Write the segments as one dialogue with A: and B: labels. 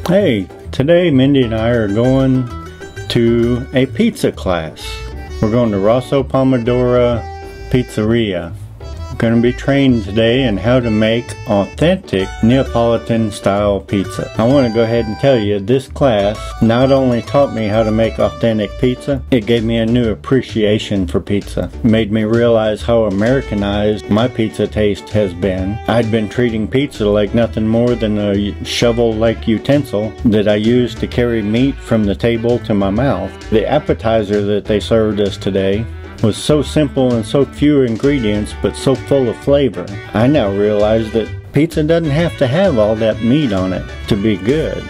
A: Hey, today Mindy and I are going to a pizza class. We're going to Rosso Pomodoro Pizzeria. We're going to be trained today in how to make authentic Neapolitan style pizza. I want to go ahead and tell you, this class not only taught me how to make authentic pizza, it gave me a new appreciation for pizza. It made me realize how Americanized my pizza taste has been. I'd been treating pizza like nothing more than a shovel-like utensil that I used to carry meat from the table to my mouth. The appetizer that they served us today was so simple and so few ingredients, but so full of flavor. I now realize that pizza doesn't have to have all that meat on it to be good.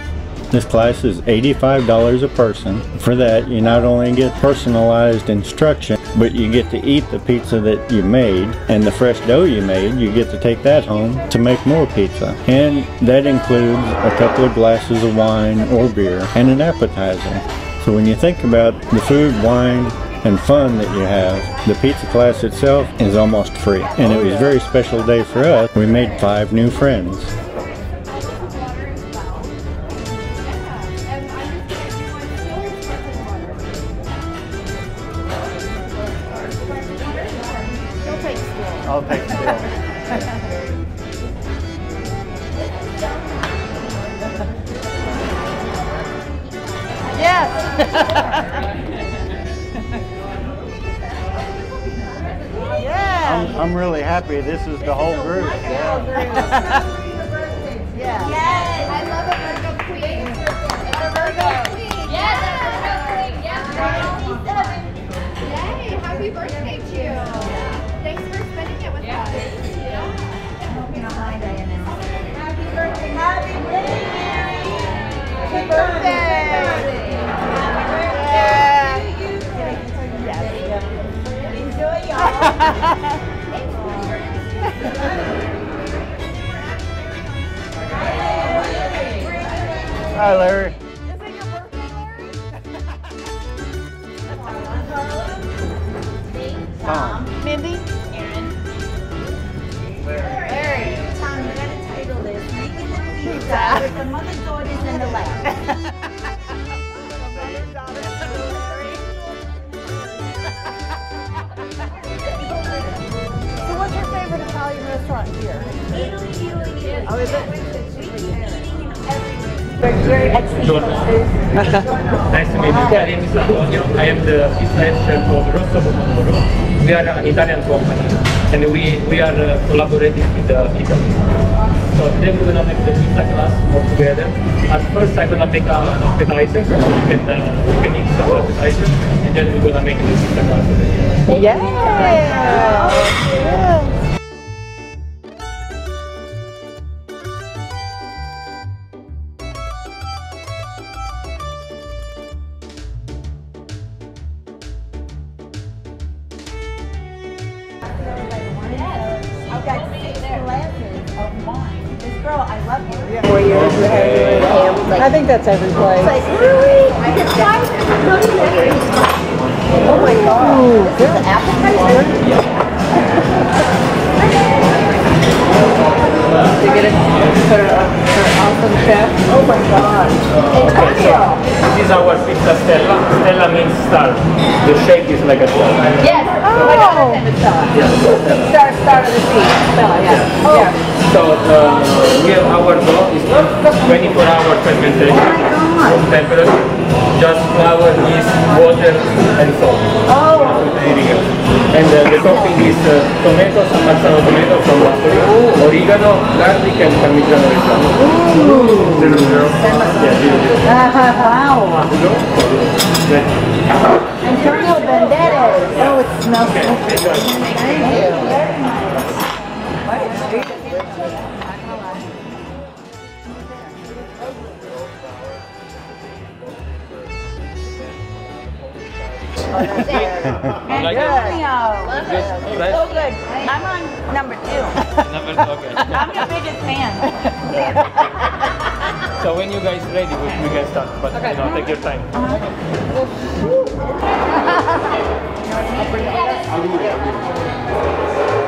A: This class is $85 a person. For that, you not only get personalized instruction, but you get to eat the pizza that you made, and the fresh dough you made, you get to take that home to make more pizza. And that includes a couple of glasses of wine or beer and an appetizer. So when you think about the food, wine, and fun that you have, the pizza class itself is almost free. And it was a very special day for us. We made 5 new friends. I'll take still.
B: Yes!
A: I'm really happy this is the whole group.
B: Yeah.
C: Yes, I love a Virgo queen. A Virgo queen. Yes, a Virgo queen. Yes, 27. Yay, happy birthday to you. Thanks for spending it with us. I hope you don't mind, Diana. Happy birthday. Happy birthday, Mary. Happy birthday. Enjoy, y'all.
A: Hi, Larry.
B: Is it your birthday, Larry?
A: Tom.
B: Mindy?
C: Larry. Tom, you gotta title this Making the Pizza with the Mother Daughters and the Lab.
B: So what's your favorite Italian restaurant here?
C: Eataly.
B: Oh, is it?
C: Very excellent.
D: Nice to meet you. My name is Antonio. I am the pizza head chef of Rosso Pomodoro. We are an Italian company and we are collaborating with Italy. So today we're gonna make the pizza class all together. At first I'm gonna make an appetizer, so we can eat some appetizer, and then we're gonna make the pizza class.
B: Yeah! Yeah.
C: I've got 6 glasses of wine. This girl, I love you.
B: 4 years. I think that's every place.
C: Like, really? I can try it.
B: Oh my God.
C: This is an appetizer?
B: To get it for awesome chef. Oh my God.
D: This is our pizza stella. Stella means star. The shape is like a star.
C: Yes.
B: Oh.
C: Like a star. Star of the sea.
B: Yeah.
C: Oh.
B: Yeah.
D: So we have our dough is 24-hour fermentation of temperature, just flour, yeast, water, and salt.
B: Oh.
D: And the topping is tomato, San Marzano tomato from Napoli, oregano, garlic, and Parmigiano Reggiano.
B: Ooh.
D: 00. Yeah, 00.
B: Wow.
C: Antonio Banderas.
B: Oh, it smells so good.
C: Thank you. Very nice.
D: Like
C: Antonio. So good. I'm on number 2.
D: okay.
C: I'm your biggest fan.
D: So when you guys ready, we can start. But you know, take your time.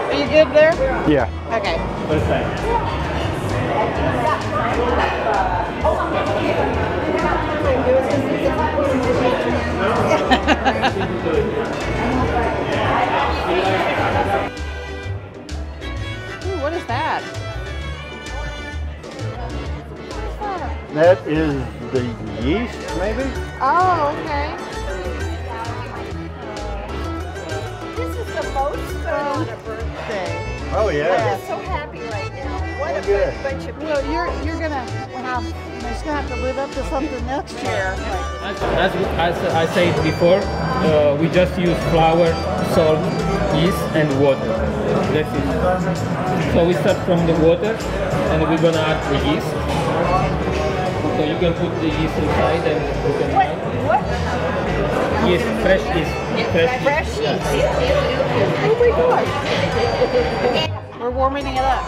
B: Are you good there?
A: Yeah.
B: Okay.
D: First time.
A: That is the yeast, maybe?
B: Oh, okay.
C: This is the most fun on a birthday.
A: Oh, yeah.
C: I'm just so happy right now. What a
A: good.
C: fun bunch of people.
B: Well, you're gonna have, you're just gonna have to live up to something next year.
D: As I said before, we just use flour, salt, yeast, and water. That's it. So we start from the water, and we're gonna add the yeast. So you can put the yeast inside, and you can
C: What?
D: Yes, fresh yeast.
C: Fresh yeast. Oh my gosh.
B: We're warming it up.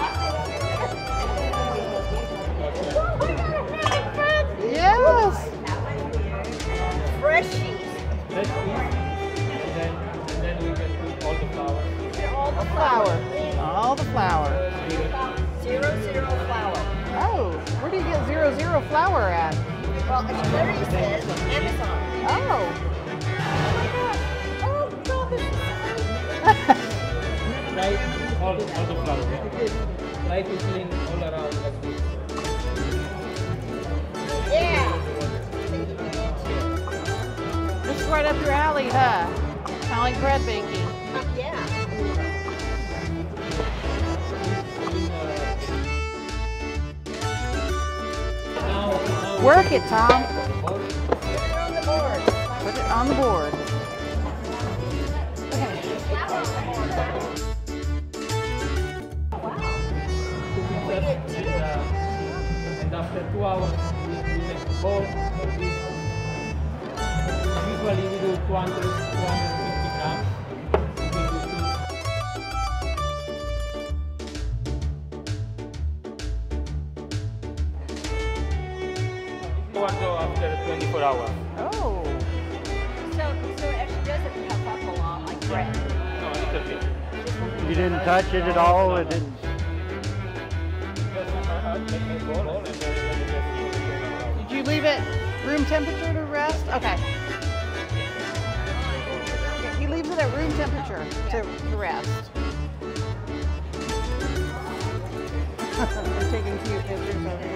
B: Yes.
C: Fresh yeast.
D: Fresh yeast. And then we can put all the flour.
C: All the
B: Flour. All the flour.
C: 00 flour.
B: Oh, where do you get 00 flour at?
C: Well, it literally says Amazon.
B: Oh.
C: Oh, God, this is
D: Try all the flour. Try to clean all around like this.
C: yeah.
B: This is right up your alley, huh? Kind of like bread baking.
C: Yeah.
B: Work it, Tom.
C: Put it on the board.
B: Put it on the board.
D: And after 2 hours, we make the bowl. Usually we do 250 grams. After 24 hours.
B: Oh.
C: So it actually doesn't puff up a lot like bread.
D: No, a little bit.
A: You didn't touch it at all? It didn't.
B: Did you leave it room temperature to rest? Okay. He leaves it at room temperature to rest. We're taking cute pictures over here.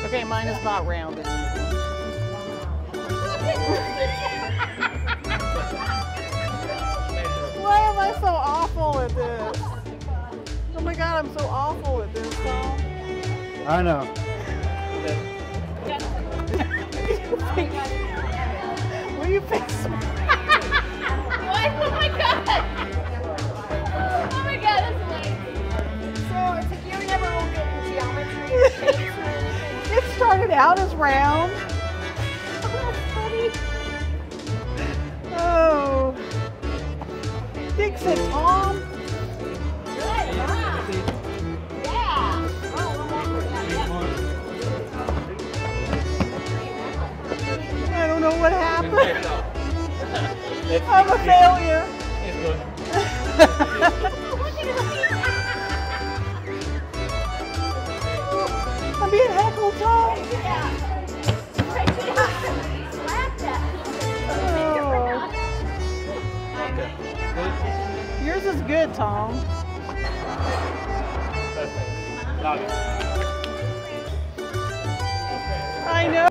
B: Okay, mine is not rounded. Why am I so awful at this? Oh my God, I'm so awful at this, Tom.
A: I know.
B: Will you fix me?
C: What? Oh my God! Oh my God, that's hilarious. So it's like you never will get in geometry or shapes or anything.
B: It started out as round.
C: Oh, that's funny.
B: Oh. Fix it, Tom.
C: Good, wow. Yeah. Oh, one more. Yeah.
B: I don't know what happened. I'm a failure. I'm being heckled, Tom. Oh. Yours is good, Tom. I know.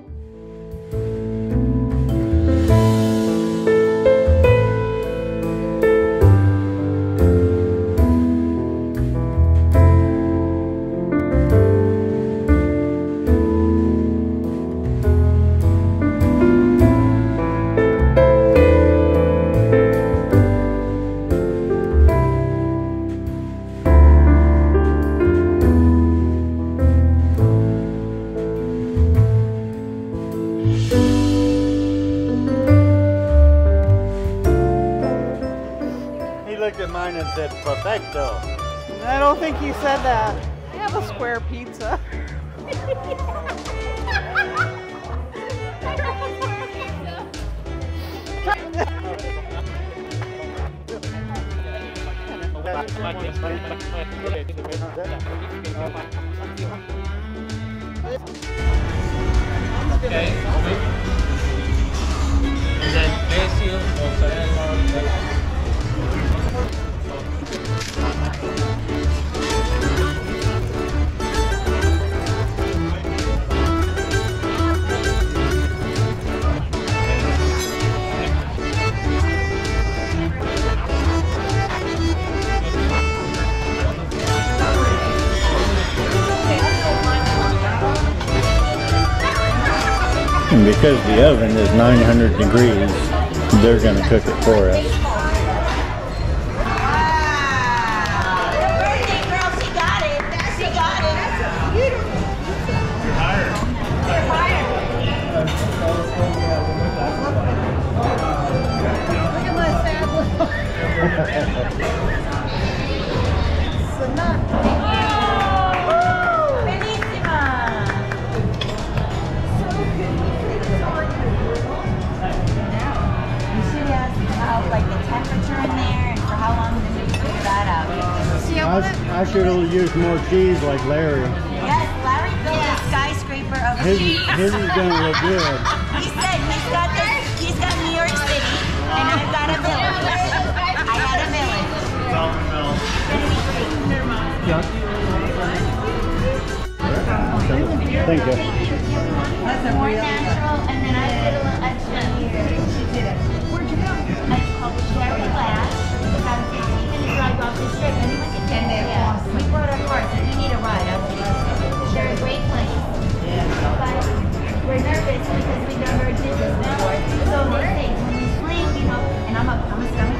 A: Looked at mine and said, perfecto.
B: I don't think you said that. I have a square pizza.
D: Okay. And then basil, mozzarella.
A: And because the oven is 900 degrees, they're going to cook it for us.
E: Birthday girl, she got it. She got it.
B: Look at my sad little.
E: Like the temperature in there and for how long we need to figure that out.
A: I should have used more cheese like Larry.
E: Yes, Larry built a skyscraper of cheese.
A: His is going to look good.
E: He said he's got New York City and I've got a village. I had a village.
A: Thank you.
E: That's more natural and then I put a little extra here. Where'd you go? It's called Eataly Las. It's about a 15-minute drive off the strip. Anyone can take it. Yeah. We brought our cars. If you need a ride, I'll take you. They're a great place. But we're nervous because we've never did this before. So they say when we sleep, you know, and I'm a stomach.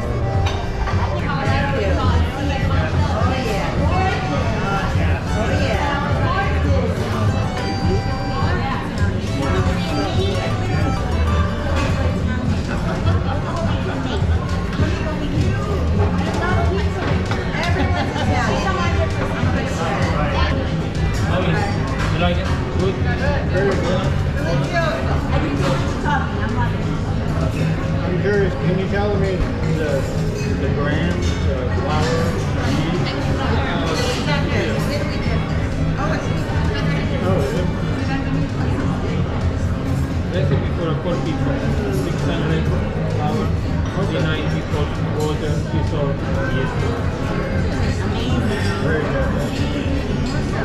D: You like it? Good? Very good.
A: I'm curious, can you tell me the grams, the flour,
D: Recipe for a cold pizza. 600 flour, 90 for water, piece of yeast.
A: Very good.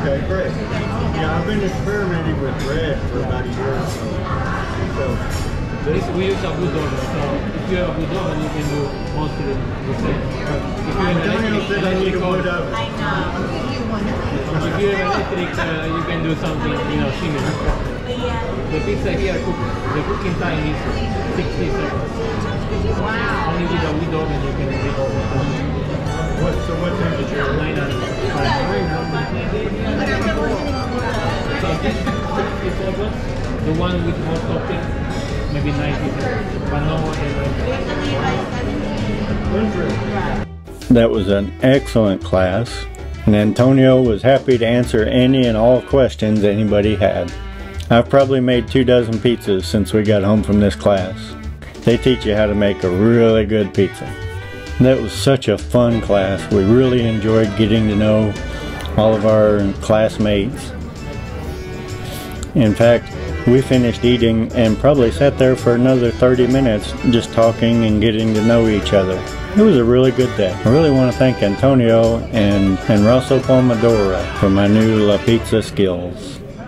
A: Okay, great. Yeah, I've been experimenting with bread for about a year or so.
D: We use a wood oven, so if you have a wood oven, you can do mostly the same. If you have
A: Daniel said I need a wood oven.
E: I know.
D: If you have electric, you can do something, similar. The pizza here, the cooking time is 60 seconds.
E: Wow.
D: Only with a wood oven you can do it.
A: So what temperature?
D: 900. So this 60 seconds, the one with more topping, maybe 90 seconds, but no more than 90.
A: That was an excellent class, and Antonio was happy to answer any and all questions anybody had. I've probably made 24 pizzas since we got home from this class. They teach you how to make a really good pizza. That was such a fun class. We really enjoyed getting to know all of our classmates. In fact, we finished eating and probably sat there for another 30 minutes just talking and getting to know each other. It was a really good day. I really want to thank Antonio and Rosso Pomodoro for my new La Pizza skills.